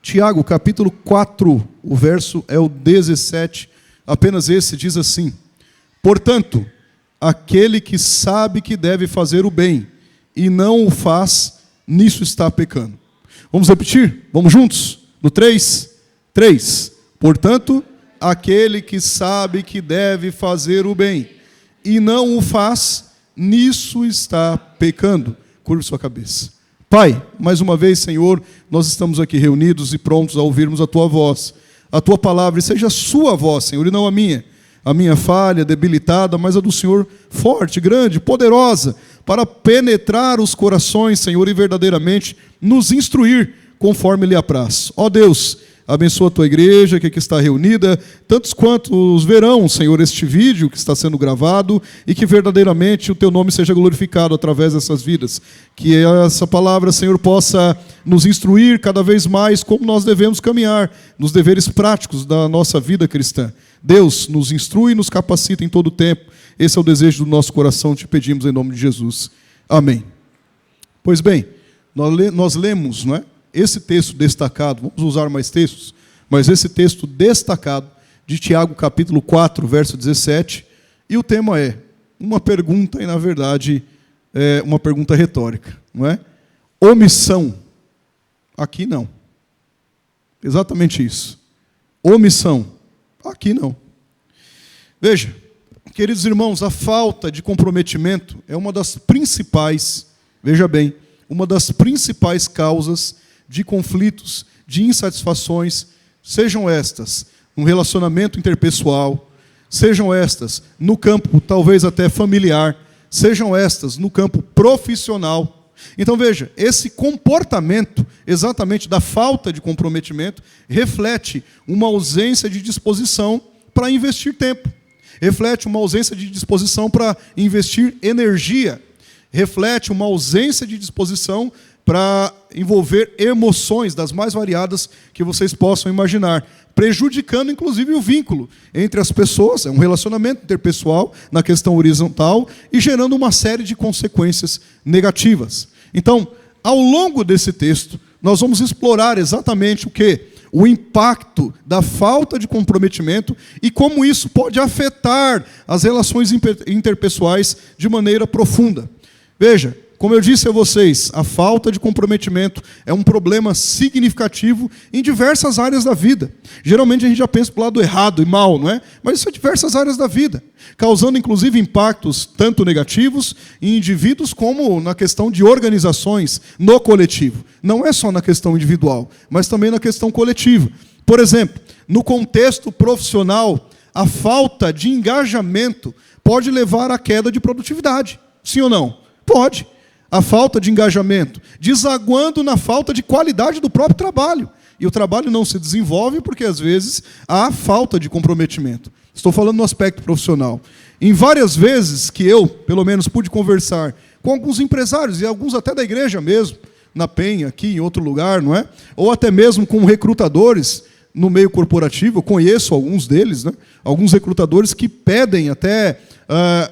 Tiago, capítulo 4, o verso é o 17, apenas esse, diz assim: portanto, aquele que sabe que deve fazer o bem e não o faz, nisso está pecando. Vamos repetir? Vamos juntos? No 3? 3. Portanto, aquele que sabe que deve fazer o bem e não o faz, nisso está pecando. Curve sua cabeça. Pai, mais uma vez, Senhor, nós estamos aqui reunidos e prontos a ouvirmos a Tua voz, a Tua palavra, e seja a Sua voz, Senhor, e não a minha falha, debilitada, mas a do Senhor forte, grande, poderosa, para penetrar os corações, Senhor, e verdadeiramente nos instruir conforme lhe apraz. Ó Deus, abençoa a Tua igreja que aqui está reunida, tantos quantos verão, Senhor, este vídeo que está sendo gravado, e que verdadeiramente o Teu nome seja glorificado através dessas vidas. Que essa palavra, Senhor, possa nos instruir cada vez mais como nós devemos caminhar nos deveres práticos da nossa vida cristã. Deus, nos instrui e nos capacita em todo o tempo. Esse é o desejo do nosso coração, te pedimos em nome de Jesus. Amém. Pois bem, nós lemos, não é? Esse texto destacado, vamos usar mais textos, mas esse texto destacado de Tiago, capítulo 4, verso 17, e o tema é uma pergunta, e na verdade é uma pergunta retórica, não é? Omissão. Aqui não. Exatamente isso. Omissão. Aqui não. Veja, queridos irmãos, a falta de comprometimento é uma das principais, veja bem, uma das principais causas de conflitos, de insatisfações, sejam estas no relacionamento interpessoal, sejam estas no campo talvez até familiar, sejam estas no campo profissional. Então veja, esse comportamento exatamente da falta de comprometimento reflete uma ausência de disposição para investir tempo, reflete uma ausência de disposição para investir energia, reflete uma ausência de disposição para envolver emoções das mais variadas que vocês possam imaginar, prejudicando inclusive o vínculo entre as pessoas, é um relacionamento interpessoal na questão horizontal e gerando uma série de consequências negativas. Então, ao longo desse texto, nós vamos explorar exatamente o quê? O impacto da falta de comprometimento e como isso pode afetar as relações interpessoais de maneira profunda. Veja, como eu disse a vocês, a falta de comprometimento é um problema significativo em diversas áreas da vida. Geralmente a gente já pensa para o lado errado e mal, não é? Mas isso é diversas áreas da vida, causando inclusive impactos tanto negativos em indivíduos como na questão de organizações no coletivo. Não é só na questão individual, mas também na questão coletiva. Por exemplo, no contexto profissional, a falta de engajamento pode levar à queda de produtividade. Sim ou não? Pode. A falta de engajamento, desaguando na falta de qualidade do próprio trabalho. E o trabalho não se desenvolve porque, às vezes, há falta de comprometimento. Estou falando no aspecto profissional. Em várias vezes que eu, pelo menos, pude conversar com alguns empresários, e alguns até da igreja mesmo, na Penha, aqui em outro lugar, não é? Ou até mesmo com recrutadores no meio corporativo, eu conheço alguns deles, né? Alguns recrutadores que pedem até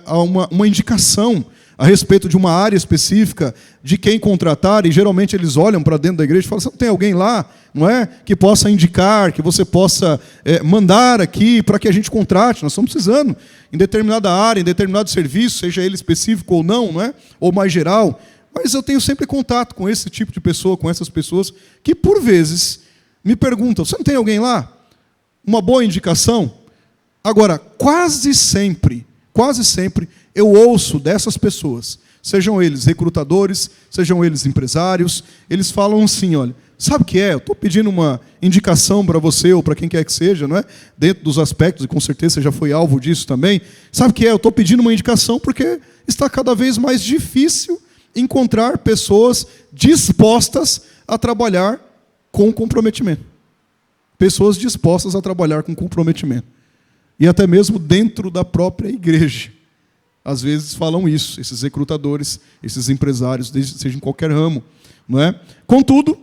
uma indicação a respeito de uma área específica, de quem contratar, e geralmente eles olham para dentro da igreja e falam, você não tem alguém lá, não é? Que possa indicar, que você possa mandar aqui para que a gente contrate, nós estamos precisando, em determinada área, em determinado serviço, seja ele específico ou não é? Ou mais geral, mas eu tenho sempre contato com esse tipo de pessoa, com essas pessoas, que por vezes me perguntam, você não tem alguém lá? Uma boa indicação? Agora, quase sempre, eu ouço dessas pessoas, sejam eles recrutadores, sejam eles empresários, eles falam assim, olha, sabe o que é? Eu estou pedindo uma indicação para você ou para quem quer que seja, não é? Dentro dos aspectos, e com certeza você já foi alvo disso também. Sabe o que é? Eu estou pedindo uma indicação porque está cada vez mais difícil encontrar pessoas dispostas a trabalhar com comprometimento. Pessoas dispostas a trabalhar com comprometimento. E até mesmo dentro da própria igreja. Às vezes falam isso, esses recrutadores, esses empresários, seja em qualquer ramo, não é? Contudo,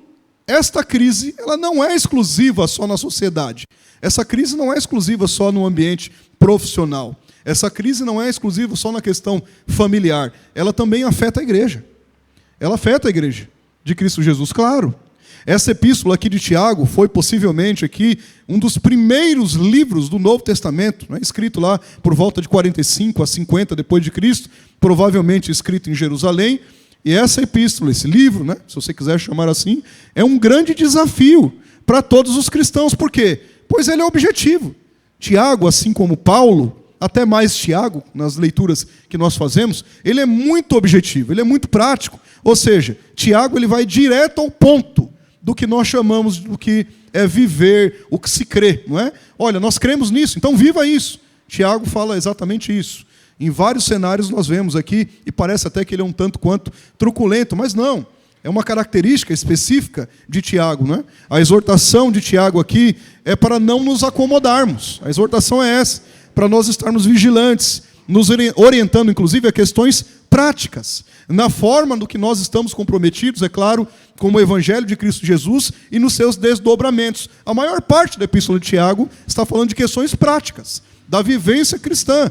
esta crise ela não é exclusiva só na sociedade. Essa crise não é exclusiva só no ambiente profissional. Essa crise não é exclusiva só na questão familiar, ela também afeta a igreja. Ela afeta a igreja de Cristo Jesus, claro. Essa epístola aqui de Tiago foi possivelmente aqui um dos primeiros livros do Novo Testamento, né, escrito lá por volta de 45 a 50 depois de Cristo, provavelmente escrito em Jerusalém. E essa epístola, esse livro, né, se você quiser chamar assim, é um grande desafio para todos os cristãos. Por quê? Pois ele é objetivo. Tiago, assim como Paulo, até mais Tiago, nas leituras que nós fazemos, ele é muito objetivo, ele é muito prático. Ou seja, Tiago ele vai direto ao ponto do que nós chamamos do que é viver, o que se crê, não é? Olha, nós cremos nisso, então viva isso. Tiago fala exatamente isso. Em vários cenários nós vemos aqui, e parece até que ele é um tanto quanto truculento, mas não. É uma característica específica de Tiago, não é? A exortação de Tiago aqui é para não nos acomodarmos. A exortação é essa, para nós estarmos vigilantes, nos orientando, inclusive, a questões práticas, na forma do que nós estamos comprometidos, é claro, com o Evangelho de Cristo Jesus e nos seus desdobramentos. A maior parte da Epístola de Tiago está falando de questões práticas, da vivência cristã.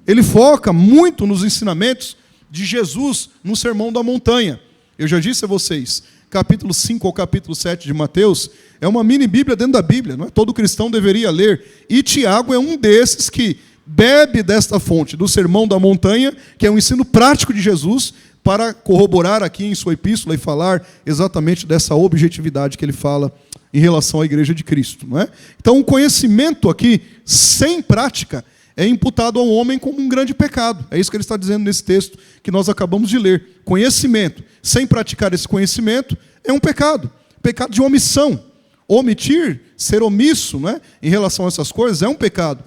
Ele foca muito nos ensinamentos de Jesus no Sermão da Montanha. Eu já disse a vocês, capítulo 5 ao capítulo 7 de Mateus, é uma mini-bíblia dentro da Bíblia, não é? Todo cristão deveria ler. E Tiago é um desses que bebe desta fonte, do Sermão da Montanha, que é um ensino prático de Jesus, para corroborar aqui em sua epístola e falar exatamente dessa objetividade que ele fala em relação à igreja de Cristo, não é? Então, o conhecimento aqui, sem prática, é imputado ao homem como um grande pecado. É isso que ele está dizendo nesse texto que nós acabamos de ler. Conhecimento, sem praticar esse conhecimento, é um pecado. Pecado de omissão. Omitir, ser omisso, né, em relação a essas coisas, é um pecado.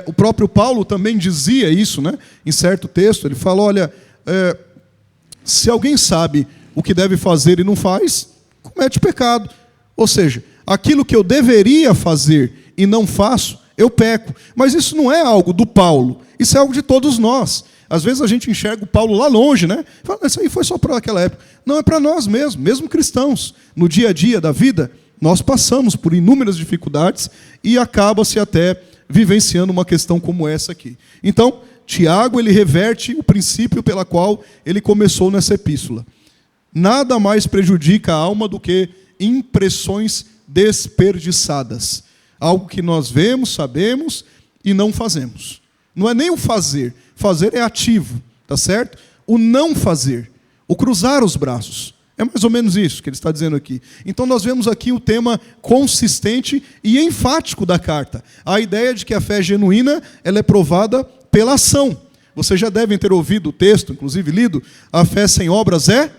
O próprio Paulo também dizia isso, né, em certo texto. Ele fala, olha, se alguém sabe o que deve fazer e não faz, comete pecado. Ou seja, aquilo que eu deveria fazer e não faço, eu peco. Mas isso não é algo do Paulo, isso é algo de todos nós. Às vezes a gente enxerga o Paulo lá longe, né? Fala, isso aí foi só para aquela época. Não, é para nós mesmos, mesmo cristãos. No dia a dia da vida, nós passamos por inúmeras dificuldades e acaba-se até vivenciando uma questão como essa aqui. Então, Tiago, ele reverte o princípio pela qual ele começou nessa epístola. Nada mais prejudica a alma do que impressões desperdiçadas. Algo que nós vemos, sabemos e não fazemos. Não é nem o fazer. Fazer é ativo, tá certo? O não fazer, o cruzar os braços. É mais ou menos isso que ele está dizendo aqui. Então nós vemos aqui o tema consistente e enfático da carta. A ideia de que a fé genuína ela é provada pela ação. Vocês já devem ter ouvido o texto, inclusive lido, a fé sem obras é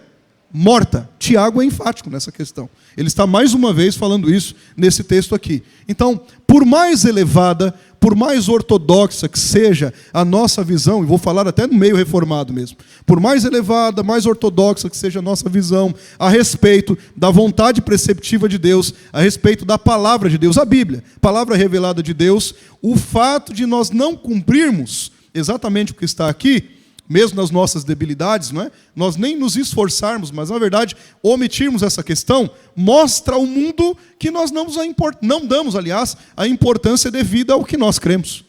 morta. Tiago é enfático nessa questão. Ele está mais uma vez falando isso nesse texto aqui. Então, por mais elevada, por mais ortodoxa que seja a nossa visão, e vou falar até no meio reformado mesmo, por mais elevada, mais ortodoxa que seja a nossa visão a respeito da vontade preceptiva de Deus, a respeito da palavra de Deus, a Bíblia, palavra revelada de Deus, o fato de nós não cumprirmos exatamente o que está aqui, mesmo nas nossas debilidades, não é? Nós nem nos esforçarmos, mas, na verdade, omitirmos essa questão, mostra ao mundo que nós não damos, aliás, a importância devida ao que nós cremos.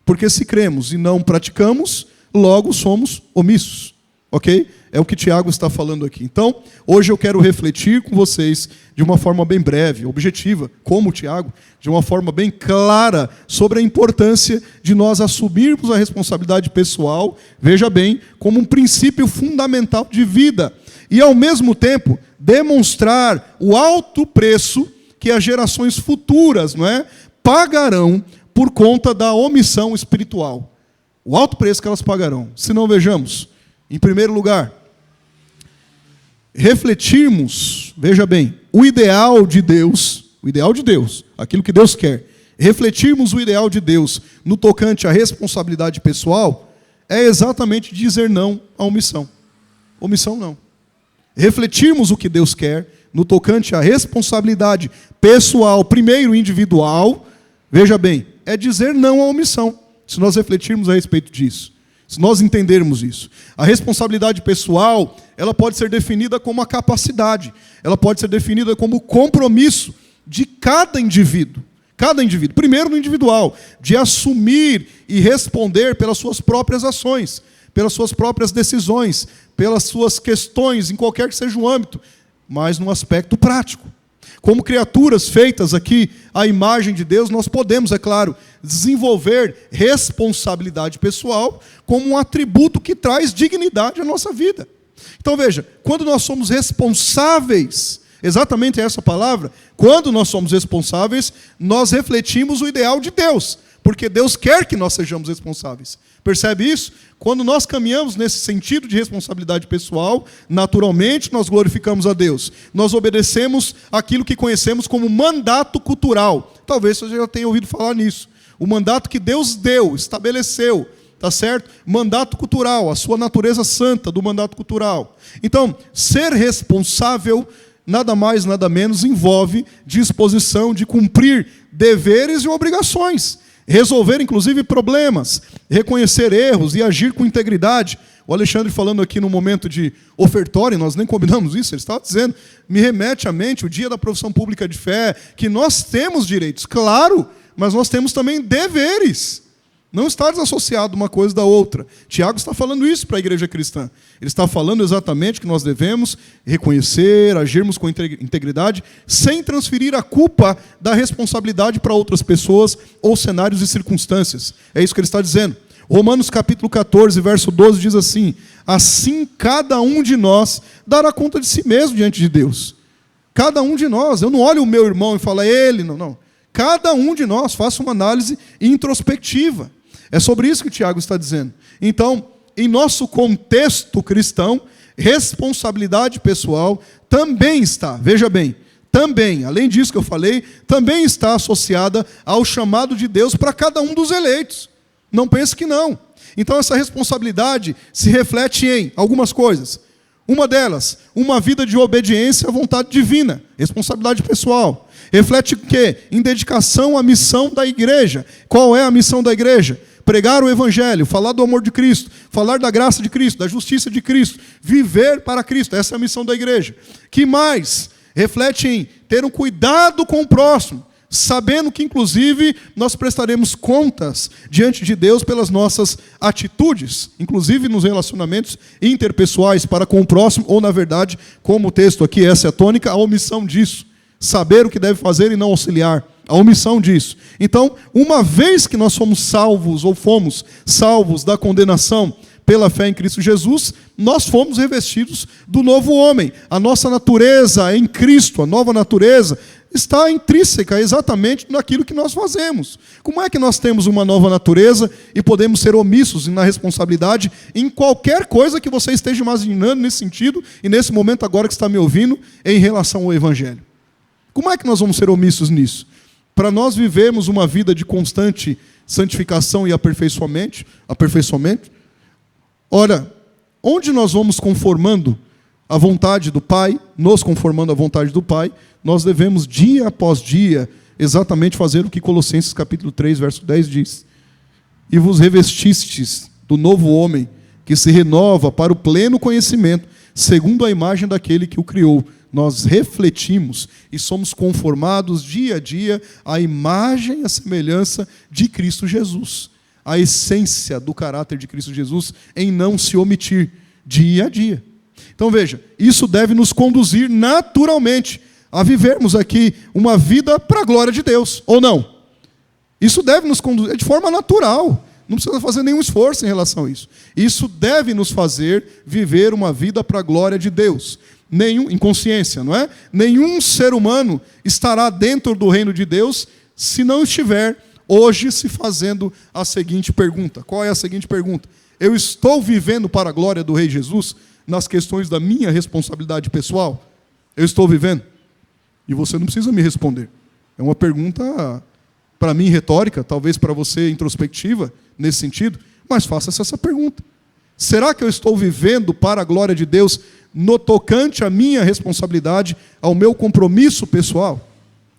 Porque se cremos e não praticamos, logo somos omissos. Ok? É o que Tiago está falando aqui. Então, hoje eu quero refletir com vocês de uma forma bem breve, objetiva, como o Tiago, de uma forma bem clara sobre a importância de nós assumirmos a responsabilidade pessoal, veja bem, como um princípio fundamental de vida. E, ao mesmo tempo, demonstrar o alto preço que as gerações futuras, não é, pagarão por conta da omissão espiritual. O alto preço que elas pagarão. Se não, vejamos. Em primeiro lugar, refletirmos, veja bem, o ideal de Deus, aquilo que Deus quer, refletirmos o ideal de Deus no tocante à responsabilidade pessoal, é exatamente dizer não à omissão. Omissão não. Refletirmos o que Deus quer no tocante à responsabilidade pessoal, primeiro individual, veja bem, é dizer não à omissão, se nós refletirmos a respeito disso. Se nós entendermos isso. A responsabilidade pessoal, ela pode ser definida como a capacidade, ela pode ser definida como o compromisso de cada indivíduo. Cada indivíduo. Primeiro no individual, de assumir e responder pelas suas próprias ações, pelas suas próprias decisões, pelas suas questões, em qualquer que seja o âmbito, mas no aspecto prático. Como criaturas feitas aqui à imagem de Deus, nós podemos, é claro, desenvolver responsabilidade pessoal como um atributo que traz dignidade à nossa vida. Então veja, quando nós somos responsáveis, exatamente essa palavra, quando nós somos responsáveis, nós refletimos o ideal de Deus, porque Deus quer que nós sejamos responsáveis. Percebe isso? Quando nós caminhamos nesse sentido de responsabilidade pessoal, naturalmente nós glorificamos a Deus. Nós obedecemos aquilo que conhecemos como mandato cultural. Talvez você já tenha ouvido falar nisso. O mandato que Deus deu, estabeleceu, tá certo? Mandato cultural, a sua natureza santa do mandato cultural. Então, ser responsável, nada mais, nada menos, envolve disposição de cumprir deveres e obrigações. Resolver, inclusive, problemas, reconhecer erros e agir com integridade. O Alexandre falando aqui no momento de ofertório, nós nem combinamos isso, ele estava dizendo, me remete à mente o dia da profissão pública de fé, que nós temos direitos, claro, mas nós temos também deveres. Não está desassociado uma coisa da outra. Tiago está falando isso para a igreja cristã. Ele está falando exatamente que nós devemos reconhecer, agirmos com integridade, sem transferir a culpa da responsabilidade para outras pessoas ou cenários e circunstâncias. É isso que ele está dizendo. Romanos capítulo 14, verso 12 diz assim: assim cada um de nós dará conta de si mesmo diante de Deus. Cada um de nós. Eu não olho o meu irmão e falo, é ele, não. Cada um de nós faça uma análise introspectiva. É sobre isso que o Tiago está dizendo. Então, em nosso contexto cristão, responsabilidade pessoal também está, veja bem, também, além disso que eu falei, também está associada ao chamado de Deus para cada um dos eleitos. Não pense que não. Então, essa responsabilidade se reflete em algumas coisas. Uma delas, uma vida de obediência à vontade divina, responsabilidade pessoal. Reflete o quê? Em dedicação à missão da igreja. Qual é a missão da igreja? Pregar o Evangelho, falar do amor de Cristo, falar da graça de Cristo, da justiça de Cristo, viver para Cristo. Essa é a missão da igreja. Que mais? Reflete em ter um cuidado com o próximo, sabendo que, inclusive, nós prestaremos contas diante de Deus pelas nossas atitudes, inclusive nos relacionamentos interpessoais para com o próximo, ou, na verdade, como o texto aqui, essa é a tônica, a omissão disso. Saber o que deve fazer e não auxiliar. A omissão disso. Então, uma vez que nós somos salvos, ou fomos salvos da condenação pela fé em Cristo Jesus, nós fomos revestidos do novo homem. A nossa natureza em Cristo, a nova natureza, está intrínseca exatamente naquilo que nós fazemos. Como é que nós temos uma nova natureza e podemos ser omissos na responsabilidade em qualquer coisa que você esteja imaginando nesse sentido, e nesse momento agora que está me ouvindo, em relação ao Evangelho? Como é que nós vamos ser omissos nisso? Para nós vivermos uma vida de constante santificação e aperfeiçoamento, ora, onde nós vamos conformando a vontade do Pai, nos conformando à vontade do Pai, nós devemos dia após dia exatamente fazer o que Colossenses capítulo 3, verso 10 diz. E vos revestistes do novo homem, que se renova para o pleno conhecimento, segundo a imagem daquele que o criou. Nós refletimos e somos conformados dia a dia à imagem e à semelhança de Cristo Jesus. A essência do caráter de Cristo Jesus em não se omitir dia a dia. Então veja, isso deve nos conduzir naturalmente a vivermos aqui uma vida para a glória de Deus, ou não? Isso deve nos conduzir de forma natural. Não precisa fazer nenhum esforço em relação a isso. Isso deve nos fazer viver uma vida para a glória de Deus. Em consciência, não é? Nenhum ser humano estará dentro do reino de Deus se não estiver hoje se fazendo a seguinte pergunta. Qual é a seguinte pergunta? Eu estou vivendo para a glória do Rei Jesus nas questões da minha responsabilidade pessoal? Eu estou vivendo? E você não precisa me responder. É uma pergunta, para mim, retórica, talvez para você introspectiva, nesse sentido, mas faça-se essa pergunta. Será que eu estou vivendo para a glória de Deus no tocante à minha responsabilidade, ao meu compromisso pessoal?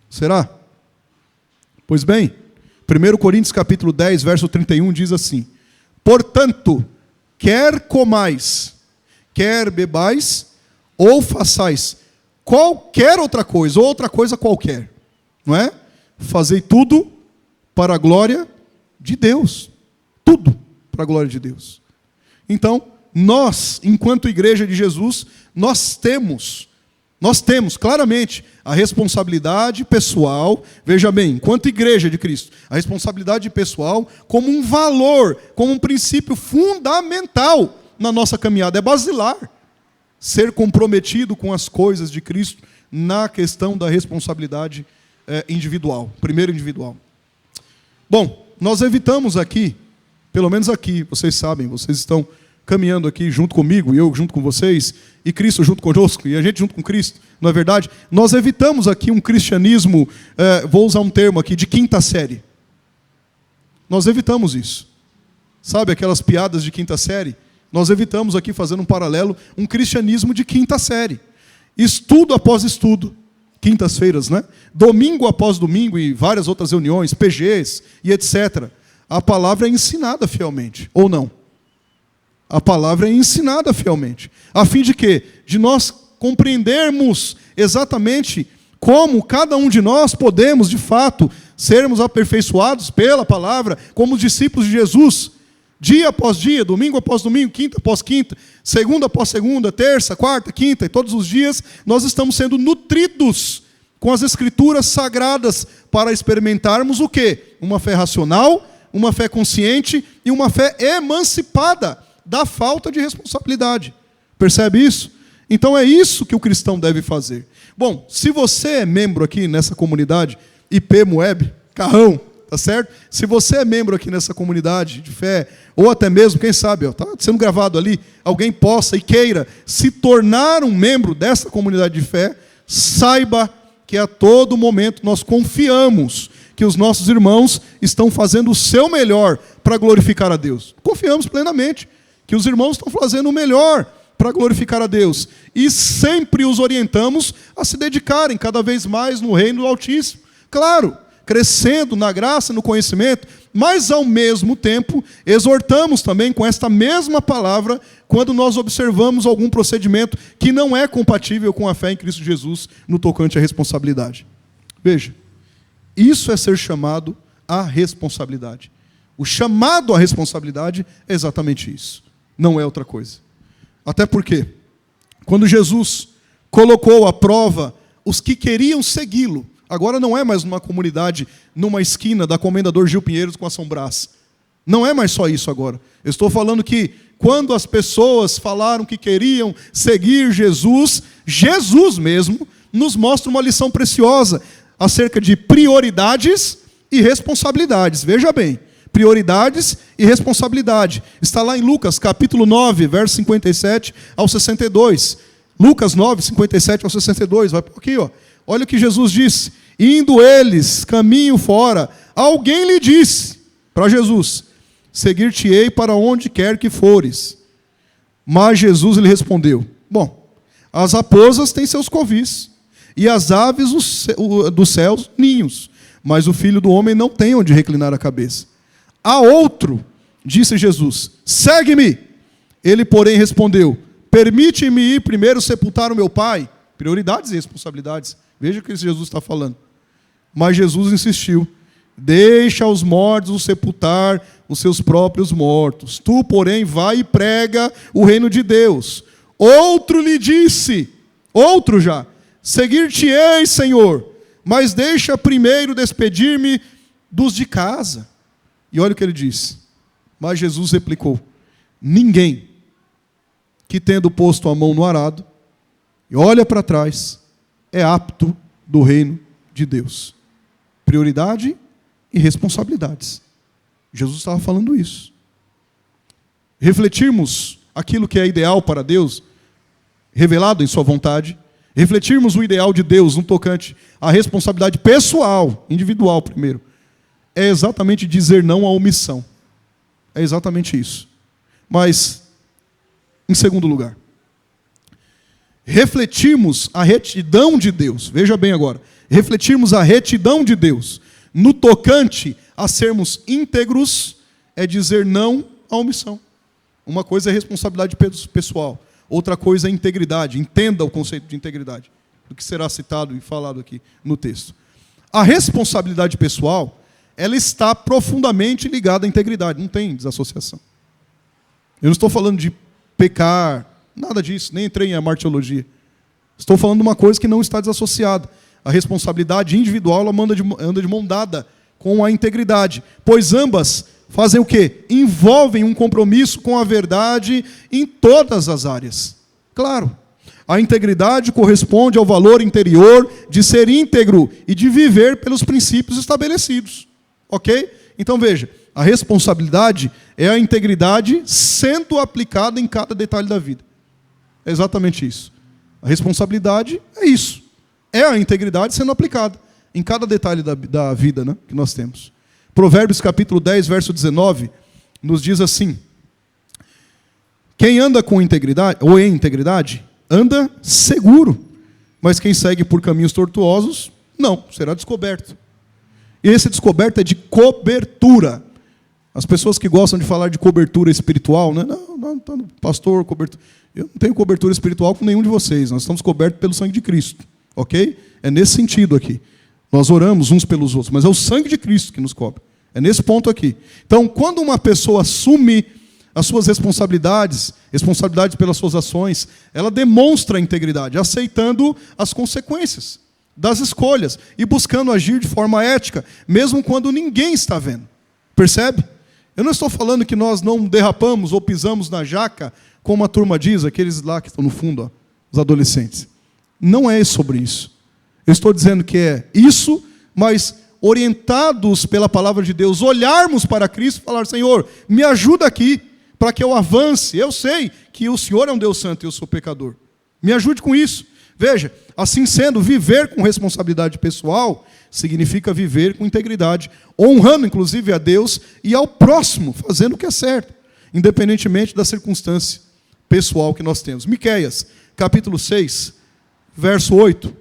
Será? Pois bem, 1 Coríntios capítulo 10, verso 31 diz assim: portanto, quer comais, quer bebais, ou façais qualquer outra coisa, ou outra coisa qualquer, não é? fazei tudo para a glória de Deus. Tudo para a glória de Deus. Então, nós, enquanto igreja de Jesus, nós temos claramente a responsabilidade pessoal, veja bem, enquanto igreja de Cristo, a responsabilidade pessoal como um valor, como um princípio fundamental na nossa caminhada, é basilar. Ser comprometido com as coisas de Cristo na questão da responsabilidade individual, primeiro individual. Bom, nós evitamos aqui, pelo menos aqui, vocês sabem, vocês estão caminhando aqui junto comigo, e eu junto com vocês, e Cristo junto conosco, e a gente junto com Cristo, não é verdade? Nós evitamos aqui um cristianismo, vou usar um termo aqui, de quinta série. Nós evitamos isso. Sabe aquelas piadas de quinta série? Nós evitamos aqui, fazendo um paralelo, um cristianismo de quinta série. Estudo após estudo, quintas-feiras, né? Domingo após domingo e várias outras reuniões, PGs e etc. A palavra é ensinada fielmente, ou não? A palavra é ensinada fielmente. A fim de quê? De nós compreendermos exatamente como cada um de nós podemos, de fato, sermos aperfeiçoados pela palavra, como discípulos de Jesus, dia após dia, domingo após domingo, quinta após quinta, segunda após segunda, terça, quarta, quinta, e todos os dias nós estamos sendo nutridos com as Escrituras sagradas para experimentarmos o quê? Uma fé racional, uma fé consciente e uma fé emancipada da falta de responsabilidade. Percebe isso? Então é isso que o cristão deve fazer. Bom, se você é membro aqui nessa comunidade, IP Moeb, Carrão, tá certo? Se você é membro aqui nessa comunidade de fé, ou até mesmo, quem sabe, está sendo gravado ali, alguém possa e queira se tornar um membro dessa comunidade de fé, saiba que a todo momento nós confiamos que os nossos irmãos estão fazendo o seu melhor para glorificar a Deus. Confiamos plenamente que os irmãos estão fazendo o melhor para glorificar a Deus. E sempre os orientamos a se dedicarem cada vez mais no reino do Altíssimo. Claro, crescendo na graça, no conhecimento, mas ao mesmo tempo exortamos também com esta mesma palavra quando nós observamos algum procedimento que não é compatível com a fé em Cristo Jesus no tocante à responsabilidade. Veja, isso é ser chamado à responsabilidade. O chamado à responsabilidade é exatamente isso. Não é outra coisa. Até porque, quando Jesus colocou à prova os que queriam segui-lo, agora não é mais numa comunidade, numa esquina da Comendador Gil Pinheiros com a São Brás. Não é mais só isso agora. Eu estou falando que quando as pessoas falaram que queriam seguir Jesus, Jesus mesmo nos mostra uma lição preciosa acerca de prioridades e responsabilidades. Veja bem. Prioridades e responsabilidade. Está lá em Lucas, capítulo 9, verso 57 ao 62. Lucas 9, 57 ao 62. Vai por aqui, ó. Olha o que Jesus disse. Indo eles caminho fora, alguém lhe disse para Jesus: seguir-te-ei para onde quer que fores. Mas Jesus lhe respondeu: bom, as raposas têm seus covis, e as aves dos céus ninhos, mas o Filho do Homem não tem onde reclinar a cabeça. A outro, disse Jesus, segue-me. Ele, porém, respondeu: permite-me ir primeiro sepultar o meu pai. Prioridades e responsabilidades. Veja o que Jesus está falando. Mas Jesus insistiu: deixa os mortos sepultar os seus próprios mortos. Tu, porém, vai e prega o reino de Deus. Outro lhe disse, outro já, seguir-te-ei, Senhor, mas deixa primeiro despedir-me dos de casa. E olha o que ele disse. Mas Jesus replicou: ninguém que, tendo posto a mão no arado e olha para trás, é apto do reino de Deus. Prioridade e responsabilidades. Jesus estava falando isso. Refletirmos aquilo que é ideal para Deus, revelado em sua vontade, refletirmos o ideal de Deus no tocante à responsabilidade pessoal, individual primeiro, é exatamente dizer não à omissão. É exatamente isso. Mas, em segundo lugar, refletirmos a retidão de Deus. Veja bem agora. Refletirmos a retidão de Deus no tocante a sermos íntegros é dizer não à omissão. Uma coisa é responsabilidade pessoal. Outra coisa é integridade. Entenda o conceito de integridade, do que será citado e falado aqui no texto. A responsabilidade pessoal, ela está profundamente ligada à integridade, não tem desassociação. Eu não estou falando de pecar, nada disso, nem entrei em martiologia. Estou falando de uma coisa que não está desassociada. A responsabilidade individual ela anda de mão dada com a integridade, pois ambas fazem o quê? Envolvem um compromisso com a verdade em todas as áreas. Claro, a integridade corresponde ao valor interior de ser íntegro e de viver pelos princípios estabelecidos. Ok? Então veja, a responsabilidade é a integridade sendo aplicada em cada detalhe da vida. É exatamente isso. A responsabilidade é isso. É a integridade sendo aplicada em cada detalhe da vida, né, que nós temos. Provérbios capítulo 10, verso 19, nos diz assim: quem anda com integridade, ou em integridade, anda seguro, mas quem segue por caminhos tortuosos, não, será descoberto. E esse descoberto é de cobertura. As pessoas que gostam de falar de cobertura espiritual, né? Não, pastor, cobertura. Eu não tenho cobertura espiritual com nenhum de vocês, nós estamos cobertos pelo sangue de Cristo, ok? É nesse sentido aqui. Nós oramos uns pelos outros, mas é o sangue de Cristo que nos cobre. É nesse ponto aqui. Então, quando uma pessoa assume as suas responsabilidades pelas suas ações, ela demonstra a integridade, aceitando as consequências das escolhas e buscando agir de forma ética, mesmo quando ninguém está vendo. Percebe? Eu não estou falando que nós não derrapamos ou pisamos na jaca, como a turma diz, aqueles lá que estão no fundo, ó, os adolescentes. Não é sobre isso. Eu estou dizendo que é isso, mas orientados pela palavra de Deus, olharmos para Cristo e falar: Senhor, me ajuda aqui, para que eu avance. Eu sei que o Senhor é um Deus santo e eu sou pecador. Me ajude com isso. Veja, assim sendo, viver com responsabilidade pessoal significa viver com integridade, honrando inclusive a Deus e ao próximo, fazendo o que é certo, independentemente da circunstância pessoal que nós temos. Miqueias, capítulo 6, verso 8.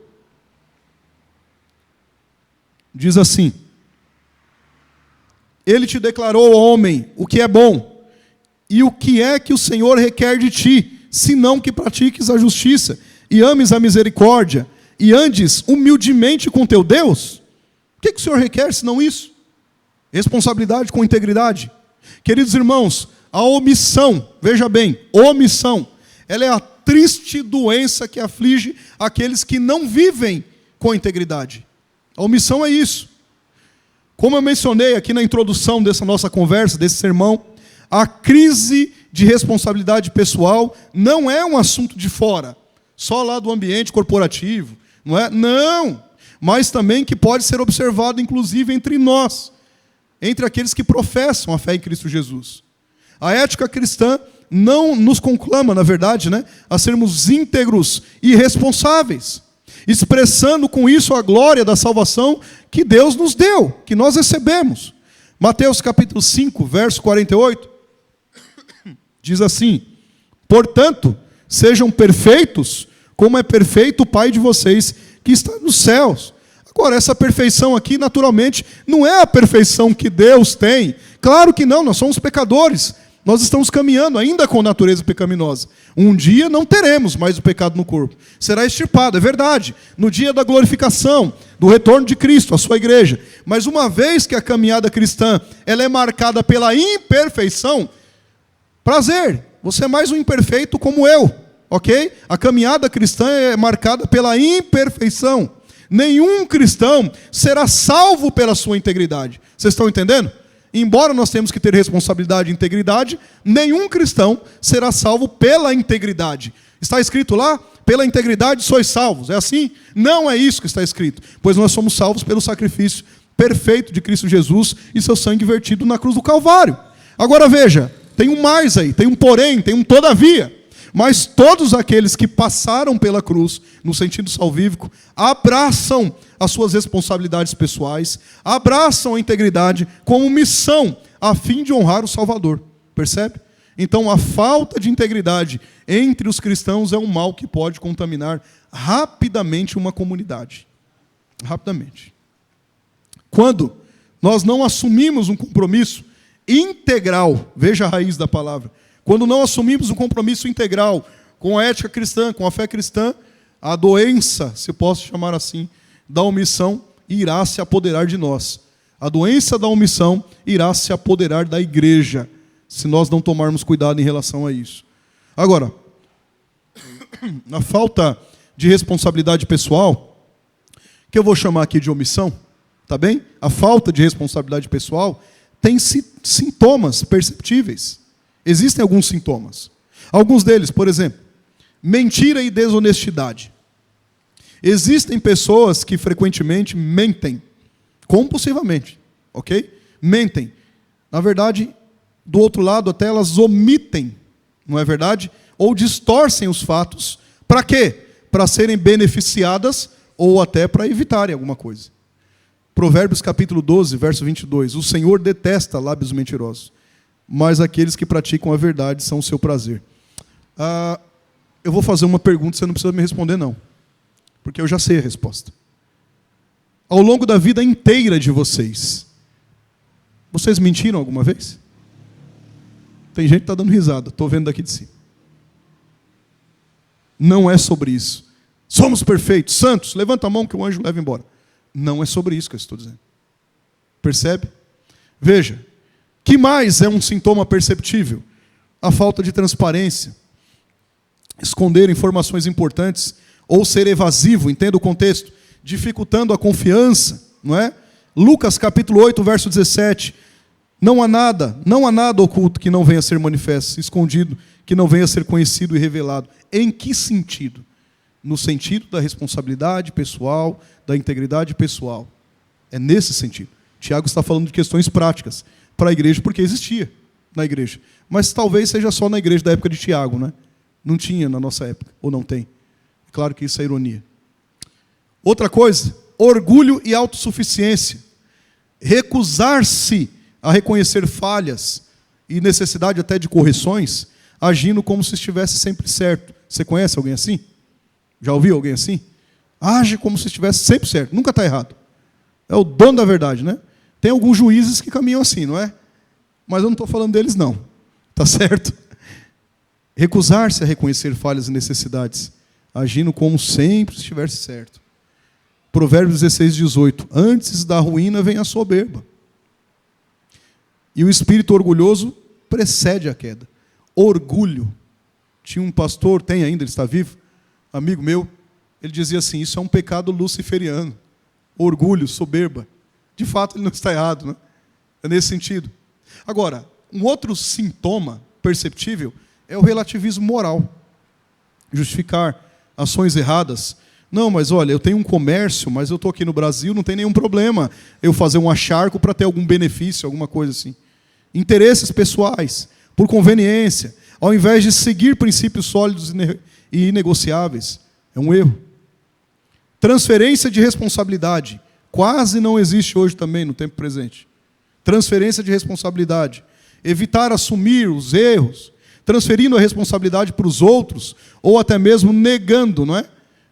Diz assim: Ele te declarou, homem, o que é bom, e o que é que o Senhor requer de ti, senão que pratiques a justiça, e ames a misericórdia, e andes humildemente com teu Deus? O que o Senhor requer, senão isso? Responsabilidade com integridade. Queridos irmãos, a omissão, veja bem, omissão, ela é a triste doença que aflige aqueles que não vivem com integridade. A omissão é isso. Como eu mencionei aqui na introdução dessa nossa conversa, desse sermão, a crise de responsabilidade pessoal não é um assunto de fora, só lá do ambiente corporativo, não é? Não, mas também que pode ser observado, inclusive, entre nós, entre aqueles que professam a fé em Cristo Jesus. A ética cristã não nos conclama, na verdade, né, a sermos íntegros e responsáveis, expressando com isso a glória da salvação que Deus nos deu, que nós recebemos. Mateus capítulo 5, verso 48, diz assim: portanto, sejam perfeitos, como é perfeito o Pai de vocês que está nos céus. Agora, essa perfeição aqui, naturalmente, não é a perfeição que Deus tem. Claro que não, nós somos pecadores. Nós estamos caminhando ainda com natureza pecaminosa. Um dia não teremos mais o pecado no corpo. Será extirpado, é verdade. No dia da glorificação, do retorno de Cristo, à sua igreja. Mas uma vez que a caminhada cristã ela é marcada pela imperfeição, prazer, você é mais um imperfeito como eu, ok? A caminhada cristã é marcada pela imperfeição. Nenhum cristão será salvo pela sua integridade. Vocês estão entendendo? Embora nós temos que ter responsabilidade e integridade, nenhum cristão será salvo pela integridade. Está escrito lá, pela integridade sois salvos. É assim? Não é isso que está escrito. Pois nós somos salvos pelo sacrifício perfeito de Cristo Jesus e seu sangue vertido na cruz do Calvário. Agora veja, tem um mais aí, tem um porém, tem um todavia. Mas todos aqueles que passaram pela cruz, no sentido salvífico, abraçam as suas responsabilidades pessoais, abraçam a integridade como missão, a fim de honrar o Salvador. Percebe? Então, a falta de integridade entre os cristãos é um mal que pode contaminar rapidamente uma comunidade. Rapidamente. Quando nós não assumimos um compromisso integral, veja a raiz da palavra, quando não assumimos um compromisso integral com a ética cristã, com a fé cristã, a doença, se posso chamar assim, da omissão, irá se apoderar de nós. A doença da omissão irá se apoderar da igreja, se nós não tomarmos cuidado em relação a isso. Agora, a falta de responsabilidade pessoal, que eu vou chamar aqui de omissão, tá bem? A falta de responsabilidade pessoal tem sintomas perceptíveis. Existem alguns sintomas. Alguns deles, por exemplo, mentira e desonestidade. Existem pessoas que frequentemente mentem, compulsivamente, ok? Mentem. Na verdade, do outro lado, até elas omitem, não é verdade? Ou distorcem os fatos. Para quê? Para serem beneficiadas ou até para evitarem alguma coisa. Provérbios capítulo 12, verso 22. O Senhor detesta lábios mentirosos, mas aqueles que praticam a verdade são o seu prazer. Eu vou fazer uma pergunta, você não precisa me responder não, porque eu já sei a resposta. Ao longo da vida inteira de vocês mentiram alguma vez? Tem gente que está dando risada, estou vendo daqui de cima. Não é sobre isso. Somos perfeitos, santos, levanta a mão que o anjo leva embora. Não é sobre isso que eu estou dizendo. Percebe? Veja, que mais é um sintoma perceptível? A falta de transparência. Esconder informações importantes ou ser evasivo, entenda o contexto, dificultando a confiança, não é? Lucas capítulo 8, verso 17. Não há nada oculto que não venha a ser manifesto, escondido, que não venha a ser conhecido e revelado. Em que sentido? No sentido da responsabilidade pessoal, da integridade pessoal. É nesse sentido. Tiago está falando de questões práticas para a igreja, porque existia na igreja. Mas talvez seja só na igreja da época de Tiago, né? Não tinha na nossa época, ou não tem. É claro que isso é ironia. Outra coisa, orgulho e autossuficiência. Recusar-se a reconhecer falhas e necessidade até de correções, agindo como se estivesse sempre certo. Você conhece alguém assim? Já ouviu alguém assim? Age como se estivesse sempre certo, nunca está errado. É o dono da verdade, né? Tem alguns juízes que caminham assim, não é? Mas eu não estou falando deles, não. Tá certo? Recusar-se a reconhecer falhas e necessidades, agindo como sempre estivesse certo. Provérbios 16, 18. Antes da ruína vem a soberba, e o espírito orgulhoso precede a queda. Orgulho. Tinha um pastor, tem ainda, ele está vivo, amigo meu, ele dizia assim, isso é um pecado luciferiano. Orgulho, soberba. De fato, ele não está errado, né? É nesse sentido. Agora, um outro sintoma perceptível é o relativismo moral. Justificar ações erradas. Não, mas olha, eu tenho um comércio, mas eu estou aqui no Brasil, não tem nenhum problema eu fazer um acharco para ter algum benefício, alguma coisa assim. Interesses pessoais, por conveniência, ao invés de seguir princípios sólidos e inegociáveis. É um erro. Transferência de responsabilidade. Quase não existe hoje também no tempo presente. Transferência de responsabilidade. Evitar assumir os erros, transferindo a responsabilidade para os outros, ou até mesmo negando, não é?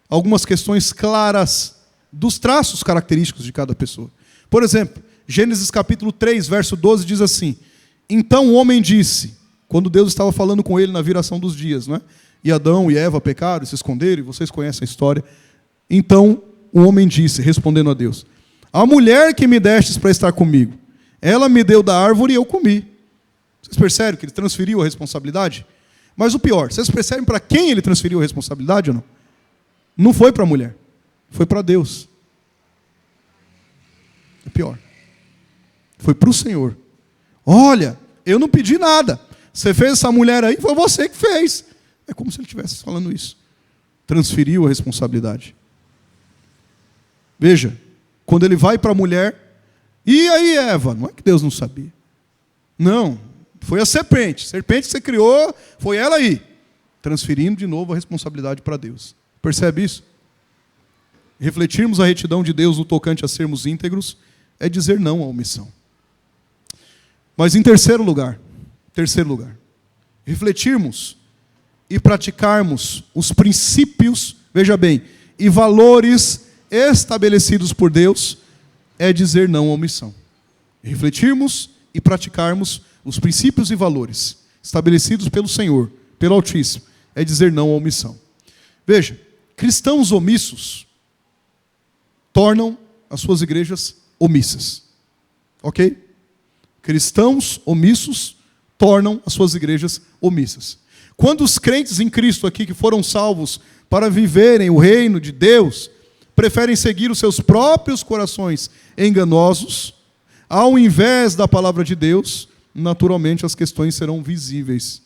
Algumas questões claras dos traços característicos de cada pessoa. Por exemplo, Gênesis capítulo 3, verso 12 diz assim, então o homem disse, quando Deus estava falando com ele na viração dos dias, não é? E Adão e Eva pecaram e se esconderam, e vocês conhecem a história. Então o homem disse, respondendo a Deus, a mulher que me destes para estar comigo, ela me deu da árvore e eu comi. Vocês percebem que ele transferiu a responsabilidade? Mas o pior, vocês percebem para quem ele transferiu a responsabilidade ou não? Não foi para a mulher, foi para Deus. É pior. Foi para o Senhor. Olha, eu não pedi nada. Você fez essa mulher aí, foi você que fez. É como se ele estivesse falando isso. Transferiu a responsabilidade. Veja, quando ele vai para a mulher, e aí Eva? Não é que Deus não sabia. Não, foi a serpente. A serpente que você criou, foi ela aí. Transferindo de novo a responsabilidade para Deus. Percebe isso? Refletirmos a retidão de Deus no tocante a sermos íntegros é dizer não à omissão. Mas em terceiro lugar, refletirmos e praticarmos os princípios, veja bem, e valores estabelecidos por Deus é dizer não à omissão. Refletirmos e praticarmos os princípios e valores estabelecidos pelo Senhor, pelo Altíssimo, é dizer não à omissão. Veja, cristãos omissos tornam as suas igrejas omissas. Ok? Cristãos omissos tornam as suas igrejas omissas. Quando os crentes em Cristo aqui, que foram salvos para viverem o reino de Deus, preferem seguir os seus próprios corações enganosos, ao invés da palavra de Deus, naturalmente as questões serão visíveis.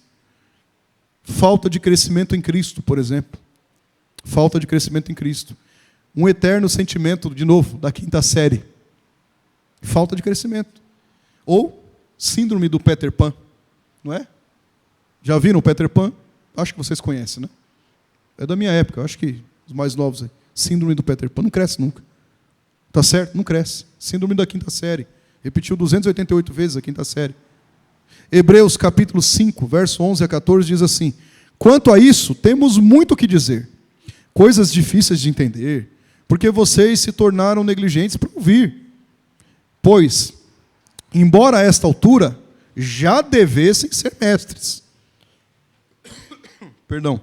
Falta de crescimento em Cristo, por exemplo. Falta de crescimento em Cristo. Um eterno sentimento, de novo, da quinta série. Falta de crescimento. Ou síndrome do Peter Pan, não é? Já viram o Peter Pan? Acho que vocês conhecem, né? É da minha época, acho que os mais novos aí. Síndrome do Peter Pan, não cresce nunca. Tá certo? Não cresce. Síndrome da quinta série. Repetiu 288 vezes a quinta série. Hebreus capítulo 5, verso 11 a 14 diz assim: quanto a isso, temos muito o que dizer, coisas difíceis de entender, porque vocês se tornaram negligentes para ouvir. Pois, embora a esta altura, já devessem ser mestres. Perdão.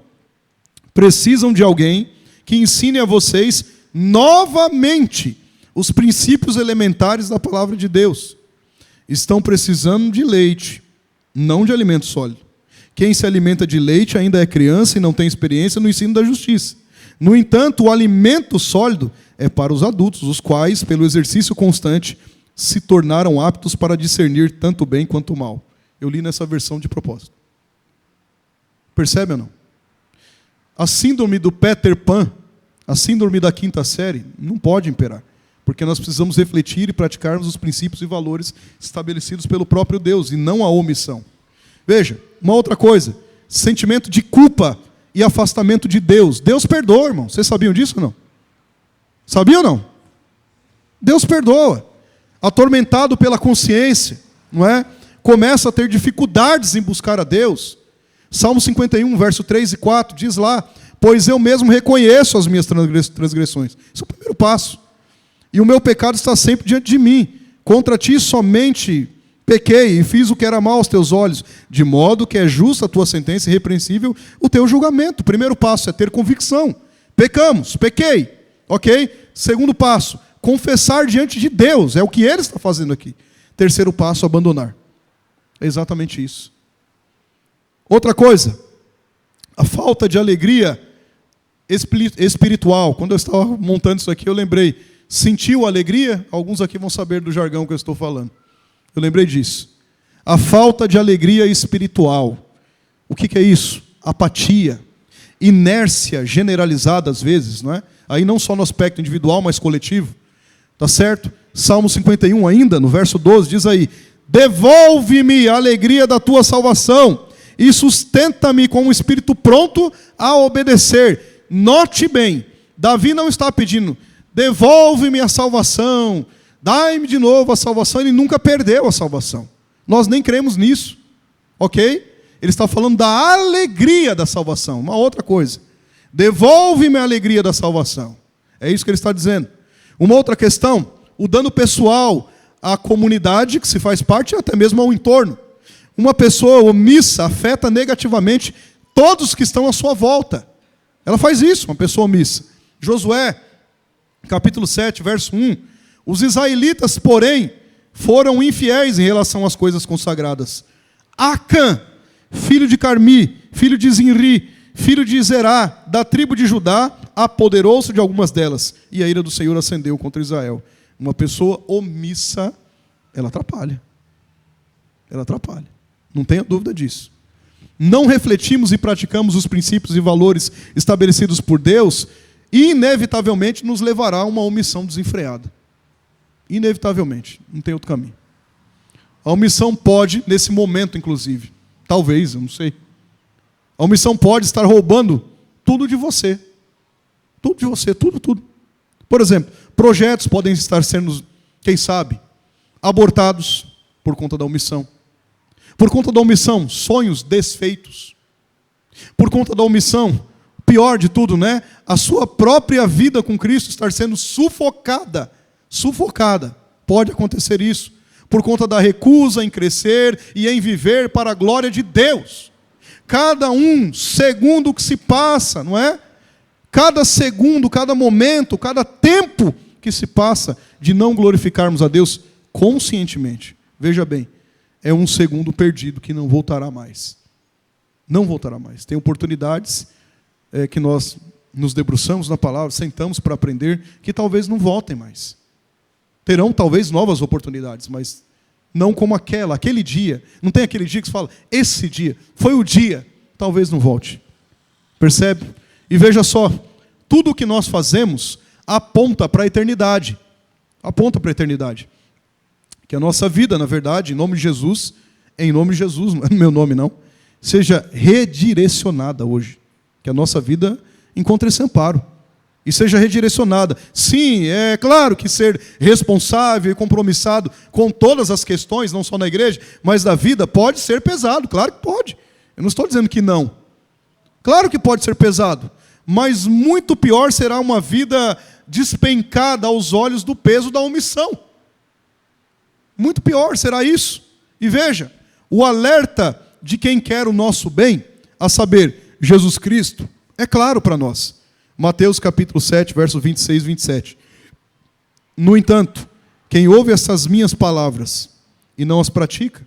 Precisam de alguém que ensine a vocês novamente os princípios elementares da palavra de Deus. Estão precisando de leite, não de alimento sólido. Quem se alimenta de leite ainda é criança e não tem experiência no ensino da justiça. No entanto, o alimento sólido é para os adultos, os quais, pelo exercício constante, se tornaram aptos para discernir tanto o bem quanto o mal. Eu li nessa versão de propósito. Percebe ou não? A síndrome do Peter Pan, a síndrome da quinta série, não pode imperar. Porque nós precisamos refletir e praticarmos os princípios e valores estabelecidos pelo próprio Deus, e não a omissão. Veja, uma outra coisa, sentimento de culpa e afastamento de Deus. Deus perdoa, irmão. Vocês sabiam disso ou não? Sabiam ou não? Deus perdoa. Atormentado pela consciência, não é? Começa a ter dificuldades em buscar a Deus. Salmo 51, verso 3 e 4, diz lá: pois eu mesmo reconheço as minhas transgressões. Esse é o primeiro passo. E o meu pecado está sempre diante de mim. Contra ti somente pequei e fiz o que era mal aos teus olhos, de modo que é justa a tua sentença e irrepreensível o teu julgamento. O primeiro passo é ter convicção. Pecamos, pequei. Ok? Segundo passo, confessar diante de Deus. É o que ele está fazendo aqui. Terceiro passo, abandonar. É exatamente isso. Outra coisa, a falta de alegria espiritual. Quando eu estava montando isso aqui, eu lembrei. Sentiu alegria? Alguns aqui vão saber do jargão que eu estou falando. Eu lembrei disso. A falta de alegria espiritual. O que é isso? Apatia, inércia generalizada às vezes, não é? Aí não só no aspecto individual, mas coletivo. Tá certo? Salmo 51 ainda, no verso 12, diz aí: devolve-me a alegria da tua salvação e sustenta-me com um espírito pronto a obedecer. Note bem, Davi não está pedindo: devolve-me a salvação, dai-me de novo a salvação. Ele nunca perdeu a salvação. Nós nem cremos nisso. Ok? Ele está falando da alegria da salvação. Uma outra coisa. Devolve-me a alegria da salvação. É isso que ele está dizendo. Uma outra questão, o dano pessoal à comunidade que se faz parte e até mesmo ao entorno. Uma pessoa omissa afeta negativamente todos que estão à sua volta. Ela faz isso, uma pessoa omissa. Josué, capítulo 7, verso 1. Os israelitas, porém, foram infiéis em relação às coisas consagradas. Acã, filho de Carmi, filho de Zinri, filho de Zerá, da tribo de Judá, apoderou-se de algumas delas, e a ira do Senhor acendeu contra Israel. Uma pessoa omissa, ela atrapalha. Ela atrapalha. Não tenha dúvida disso. Não refletimos e praticamos os princípios e valores estabelecidos por Deus, inevitavelmente nos levará a uma omissão desenfreada. Inevitavelmente. Não tem outro caminho. A omissão pode, nesse momento inclusive, talvez, eu não sei, a omissão pode estar roubando tudo de você. Tudo de você, tudo. Por exemplo, projetos podem estar sendo, quem sabe, abortados por conta da omissão. Por conta da omissão, sonhos desfeitos. Por conta da omissão, pior de tudo, né? A sua própria vida com Cristo estar sendo sufocada. Sufocada. Pode acontecer isso. Por conta da recusa em crescer e em viver para a glória de Deus. Cada segundo que se passa, não é? Cada segundo, cada momento, cada tempo que que se passa de não glorificarmos a Deus conscientemente, veja bem, é um segundo perdido que não voltará mais. Não voltará mais. Tem oportunidades que nós nos debruçamos na palavra, sentamos para aprender, que talvez não voltem mais. Terão talvez novas oportunidades, mas não como aquele dia. Não tem aquele dia que você fala, esse dia, foi o dia, talvez não volte. Percebe? E veja só, tudo o que nós fazemos aponta para a eternidade. Aponta para a eternidade. Que a nossa vida, na verdade, em nome de Jesus, não é no meu nome não, seja redirecionada hoje. Que a nossa vida encontre esse amparo. E seja redirecionada. Sim, é claro que ser responsável e compromissado com todas as questões, não só na igreja, mas da vida, pode ser pesado. Claro que pode. Eu não estou dizendo que não. Claro que pode ser pesado. Mas muito pior será uma vida despencada aos olhos do peso da omissão. Muito pior será isso. E veja, o alerta de quem quer o nosso bem, a saber, Jesus Cristo, é claro para nós. Mateus capítulo 7, versos 26 e 27. No entanto, quem ouve essas minhas palavras e não as pratica,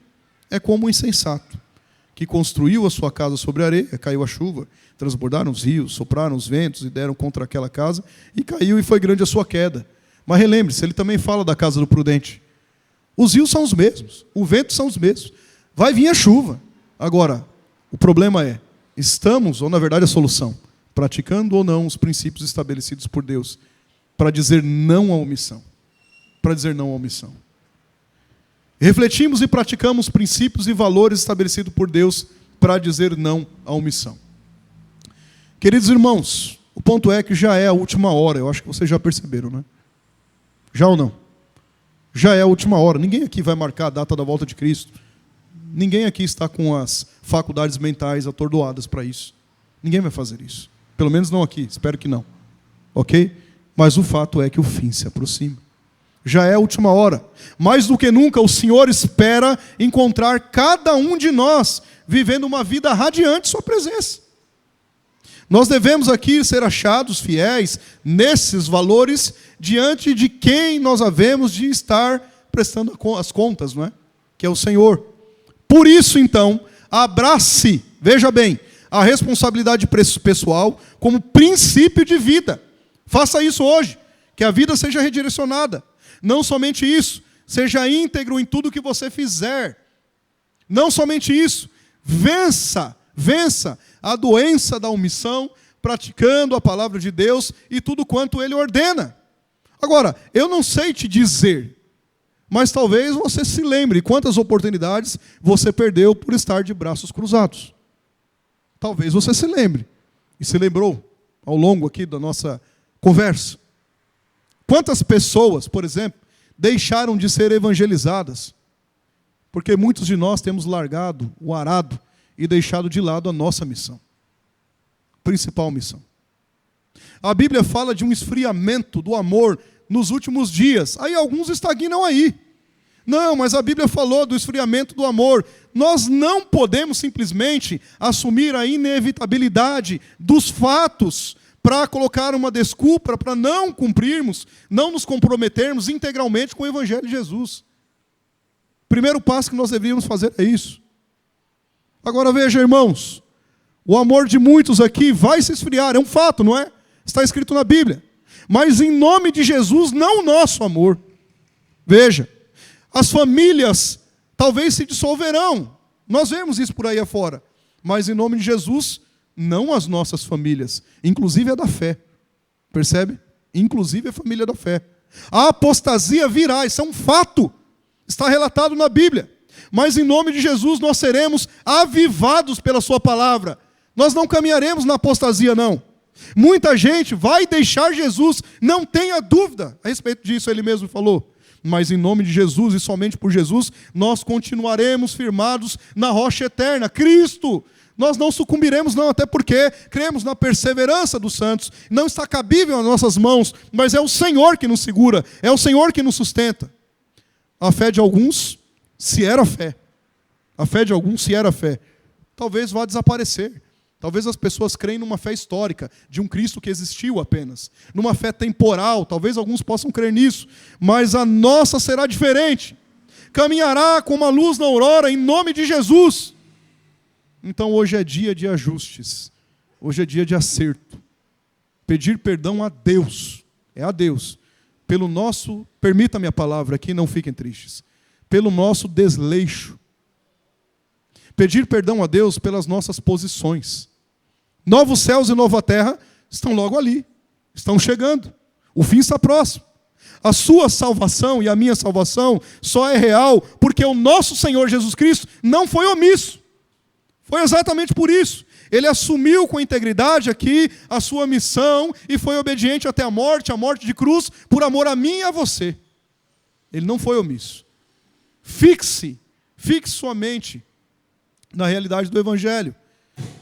é como um insensato, que construiu a sua casa sobre a areia, caiu a chuva, transbordaram os rios, sopraram os ventos e deram contra aquela casa, e caiu e foi grande a sua queda. Mas relembre-se, ele também fala da casa do prudente. Os rios são os mesmos, o vento são os mesmos. Vai vir a chuva. Agora, o problema é, estamos, ou na verdade a solução, praticando ou não os princípios estabelecidos por Deus, para dizer não à omissão. Para dizer não à omissão. Refletimos e praticamos princípios e valores estabelecidos por Deus para dizer não à omissão. Queridos irmãos, o ponto é que já é a última hora, eu acho que vocês já perceberam, né? Já ou não? Já é a última hora. Ninguém aqui vai marcar a data da volta de Cristo. Ninguém aqui está com as faculdades mentais atordoadas para isso. Ninguém vai fazer isso. Pelo menos não aqui, espero que não. Ok? Mas o fato é que o fim se aproxima. Já é a última hora. Mais do que nunca, o Senhor espera encontrar cada um de nós vivendo uma vida radiante em sua presença. Nós devemos aqui ser achados fiéis nesses valores diante de quem nós havemos de estar prestando as contas, não é? Que é o Senhor. Por isso, então, abrace, veja bem, a responsabilidade pessoal como princípio de vida. Faça isso hoje, que a vida seja redirecionada. Não somente isso, seja íntegro em tudo que você fizer. Não somente isso, vença a doença da omissão, praticando a palavra de Deus e tudo quanto Ele ordena. Agora, eu não sei te dizer, mas talvez você se lembre quantas oportunidades você perdeu por estar de braços cruzados. Talvez você se lembre, e se lembrou ao longo aqui da nossa conversa. Quantas pessoas, por exemplo, deixaram de ser evangelizadas, porque muitos de nós temos largado o arado e deixado de lado a nossa missão, principal missão. A Bíblia fala de um esfriamento do amor nos últimos dias. Aí alguns estagnam aí. Não, mas a Bíblia falou do esfriamento do amor. Nós não podemos simplesmente assumir a inevitabilidade dos fatos para colocar uma desculpa para não cumprirmos, não nos comprometermos integralmente com o Evangelho de Jesus. O primeiro passo que nós deveríamos fazer é isso. Agora veja, irmãos, o amor de muitos aqui vai se esfriar, é um fato, não é? Está escrito na Bíblia. Mas em nome de Jesus, não o nosso amor. Veja, as famílias talvez se dissolverão. Nós vemos isso por aí afora. Mas em nome de Jesus, não as nossas famílias, inclusive a da fé. Percebe? Inclusive a família da fé. A apostasia virá, isso é um fato. Está relatado na Bíblia. Mas em nome de Jesus nós seremos avivados pela sua palavra. Nós não caminharemos na apostasia, não. Muita gente vai deixar Jesus, não tenha dúvida a respeito disso, ele mesmo falou. Mas em nome de Jesus e somente por Jesus, nós continuaremos firmados na rocha eterna, Cristo. Nós não sucumbiremos não, até porque cremos na perseverança dos santos. Não está cabível nas nossas mãos, mas é o Senhor que nos segura, é o Senhor que nos sustenta. A fé de alguns, se era fé, a fé de alguns, se era fé, talvez vá desaparecer. Talvez as pessoas creem numa fé histórica, de um Cristo que existiu apenas. Numa fé temporal, talvez alguns possam crer nisso. Mas a nossa será diferente. Caminhará como a luz na aurora, em nome de Jesus. Então hoje é dia de ajustes. Hoje é dia de acerto. Pedir perdão a Deus. É a Deus. Pelo nosso, permita-me a palavra aqui, não fiquem tristes. Pelo nosso desleixo. Pedir perdão a Deus pelas nossas posições. Novos céus e nova terra estão logo ali. Estão chegando. O fim está próximo. A sua salvação e a minha salvação só é real porque o nosso Senhor Jesus Cristo não foi omisso. Foi exatamente por isso. Ele assumiu com integridade aqui a sua missão e foi obediente até a morte de cruz, por amor a mim e a você. Ele não foi omisso. Fixe sua mente na realidade do Evangelho.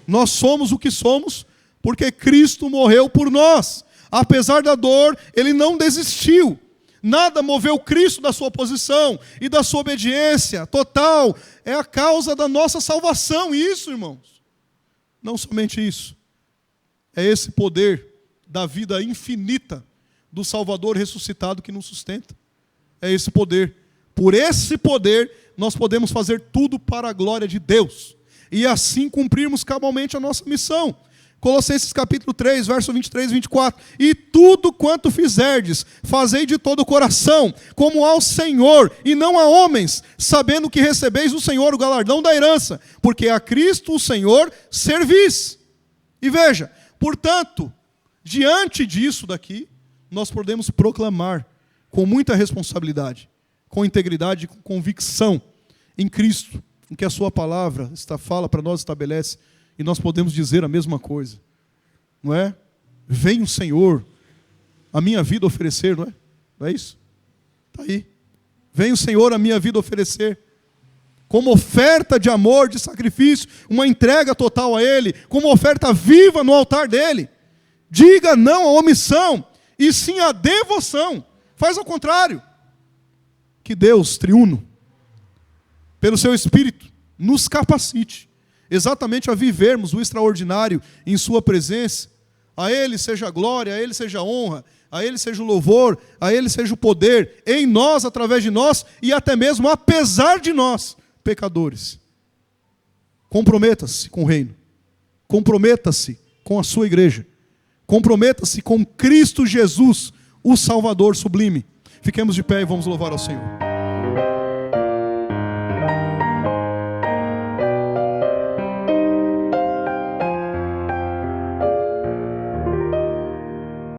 Nós somos o que somos porque Cristo morreu por nós. Apesar da dor, Ele não desistiu. Nada moveu Cristo da sua posição e da sua obediência total. É a causa da nossa salvação. Isso, irmãos. Não somente isso. É esse poder da vida infinita do Salvador ressuscitado que nos sustenta. É esse poder. Por esse poder, nós podemos fazer tudo para a glória de Deus. E assim cumprirmos cabalmente a nossa missão. Colossenses capítulo 3, verso 23 e 24. E tudo quanto fizerdes, fazei de todo o coração, como ao Senhor, e não a homens, sabendo que recebeis do Senhor o galardão da herança, porque a Cristo o Senhor servis. E veja, portanto, diante disso daqui, nós podemos proclamar com muita responsabilidade, com integridade e com convicção em Cristo, em que a sua palavra fala para nós, estabelece. E nós podemos dizer a mesma coisa, não é? Vem o Senhor a minha vida oferecer, não é? Não é isso? Está aí. Vem o Senhor a minha vida oferecer, como oferta de amor, de sacrifício, uma entrega total a Ele, como oferta viva no altar dEle. Diga não à omissão, e sim à devoção. Faz ao contrário. Que Deus, triuno, pelo seu Espírito, nos capacite exatamente a vivermos o extraordinário em sua presença. A Ele seja a glória, a Ele seja a honra, a Ele seja o louvor, a Ele seja o poder, em nós, através de nós, e até mesmo apesar de nós, pecadores. Comprometa-se com o reino. Comprometa-se com a sua igreja. Comprometa-se com Cristo Jesus, o Salvador sublime. Fiquemos de pé e vamos louvar ao Senhor.